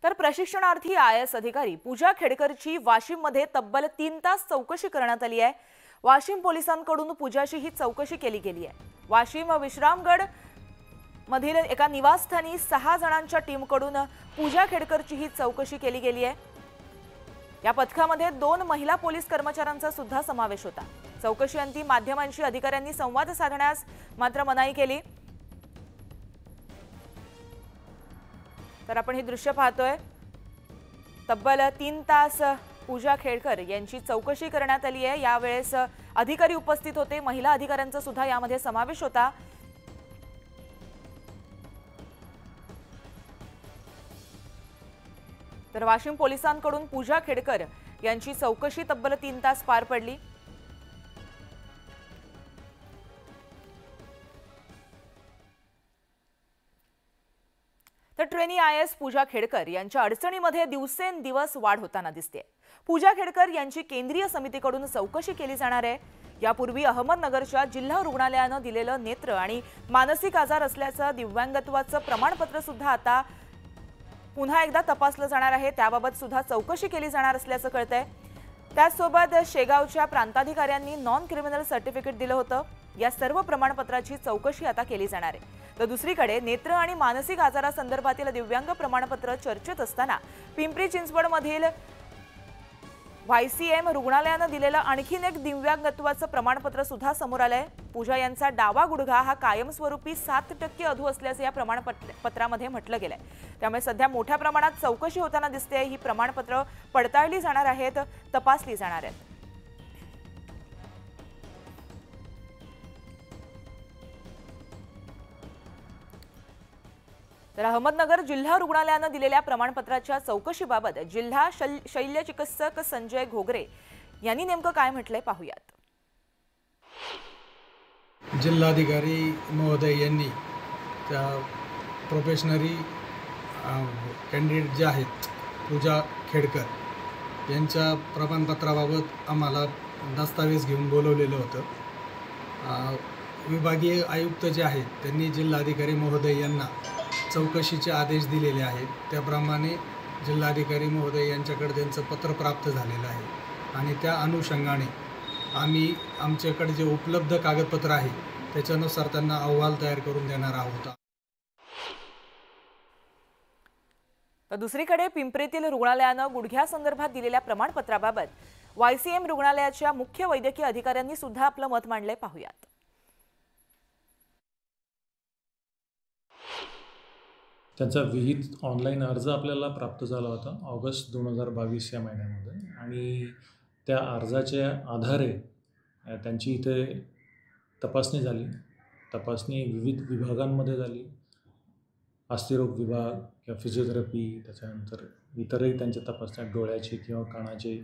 तर प्रशिक्षणार्थी IAS अधिकारी पूजा खेडकरची वाशिममध्ये तब्बल 3 तास चौकशी करण्यात आली आहे। वाशिम पोलिसांकडून पूजाची ही चौकशी केली गेली आहे। वाशिम विश्रामगड मधील एका निवासस्थानी 6 जणांच्या टीमकडून पूजा खेडकरची ही चौकशी केली गेली आहे। या पथकामध्ये 2 महिला पोलीस कर्मचाऱ्यांचा सुद्धा समावेश होता। चौकशीअंती माध्यमांशी अधिकाऱ्यांनी संवाद साधण्यास मात्र मनाई केली। तर आपण ही दृश्य पाहतोय। तब्बल 3 तास पूजा खेडकर यांची चौकशी करण्यात आली आहे। यावेळेस अधिकारी उपस्थित होते, महिला अधिकाऱ्यांचा सुद्धा यामध्ये समावेश होता। तर वाशिम पोलिसांकडून पूजा खेडकर यांची चौकशी तब्बल 3 तास पार पडली। तर ट्रेनी IAS पूजा खेडकर यांच्या अडचणीमध्ये दिवसेंदिवस वाढ होताना दिसते। पूजा खेडकर यांची केंद्रीय समितीकडून चौकशी केली जाणार आहे। यापूर्वी अहमदनगरच्या जिल्हा रुग्णालयाने दिलेलं नेत्र आणि मानसिक आजार असल्याचं दिव्यांगत्वाचं प्रमाणपत्र सुद्धा आता पुन्हा एकदा तपासलं जाणार आहे। त्याबाबत सुद्धा चौकशी केली जाणार असल्याचं कळतंय। त्यासोबत शेगावच्या प्रांताधिकाऱ्यांनी नॉन क्रिमिनल सर्टिफिकेट दिलं होतं। या सर्व प्रमाणपत्राची चौकशी आता केली जाणार आहे। तर दुसरीकडे नेत्र आणि मानसिक आजारासंदर्भातील दिव्यांग प्रमाणपत्र चर्चेत असताना पिंपरी चिंचवडमधील YCM रुग्णालयाने दिलेलं आणखी एक दिव्यांगत्वाचं प्रमाणपत्र सुद्धा समोर आलंय। पूजा यांचा डावा गुडघा हा कायमस्वरूपी 7% अधू असल्याचं या प्रमाणपत्रामध्ये म्हटलं गेलंय। त्यामुळे सध्या मोठ्या प्रमाणात चौकशी होताना दिसते। ही प्रमाणपत्र पडताळली जाणार आहेत, तपासली जाणार आहेत। तर अहमदनगर जिल्हा रुग्णालयाने दिलेल्या प्रमाणपत्राच्या चौकशीबाबत जिल्हा शल्य चिकित्सक संजय घोगरे यांनी नेमकं काय म्हटलंय पाहूयात। जिल्हाधिकारी महोदय यांनी त्या प्रोफेशनरी कॅन्डिडेट जे आहेत पूजा खेडकर यांच्या प्रमाणपत्राबाबत आम्हाला दस्तावेज घेऊन बोलवलेलं होतं। विभागीय आयुक्त जे आहेत त्यांनी जिल्हाधिकारी महोदय यांना चौकशीचे आदेश दिलेले आहेत। त्याप्रमाणे जिल्हाधिकारी महोदय यांच्याकडे त्यांचं पत्र प्राप्त झालेलं आहे आणि त्या अनुषंगाने आम्ही आमच्याकडे जे उपलब्ध कागदपत्र आहे त्याच्यानुसार त्यांना अहवाल तयार करून देणार आहोत। तर दुसरीकडे पिंपरीतील रुग्णालयाने गुडघ्यासंदर्भात दिलेल्या प्रमाणपत्राबाबत YCM रुग्णालयाच्या मुख्य वैद्यकीय अधिकाऱ्यांनी सुद्धा आपलं मत मांडलंय, पाहूयात। त्यांचा विहित ऑनलाईन अर्ज आपल्याला प्राप्त झाला होता ऑगस्ट 2022 या महिन्यामध्ये आणि त्या अर्जाच्या आधारे त्यांची इथे तपासणी झाली। तपासणी विविध विभागांमध्ये झाली, अस्थिरोग विभाग किंवा फिजिओथेरपी, त्याच्यानंतर इतरही त्यांच्या तपासण्या डोळ्याची किंवा कानाची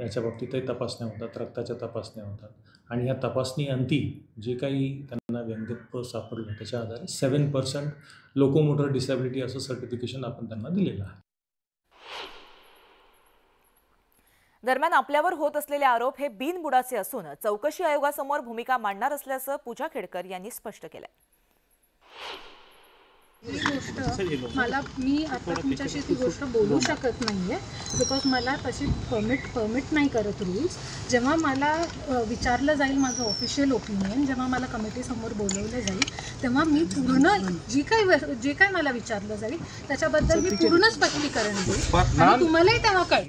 याच्या बाबतीतही तपासण्या होतात, रक्ताच्या तपासण्या होतात आणि या तपासणीअंती जे काही त्यांना व्यंगत्व सापडलं त्याच्या आधारे 7% लोकोमोटर डिसॅबिलिटी असं सर्टिफिकेशन आपण त्यांना दिलेलं आहे। दरम्यान आपल्यावर होत असलेले आरोप हे बिनबुडाचे असून चौकशी आयोगासमोर भूमिका मांडणार असल्याचं पूजा खेडकर यांनी स्पष्ट केलंय। ही गोष्ट मी आता तुमच्याशी ती गोष्ट बोलू शकत नाहीये बिकॉज मला तशी परमिट नाही करत रूल्स। जेव्हा मला विचारलं जाईल माझं ऑफिशियल ओपिनियन, जेव्हा मला कमिटी समोर बोलवलं जाईल तेव्हा मी पूर्ण जे काय मला विचारलं जाईल त्याच्याबद्दल मी पूर्ण स्पष्टीकरण देईन आणि तुम्हालाही तेव्हा कळेल।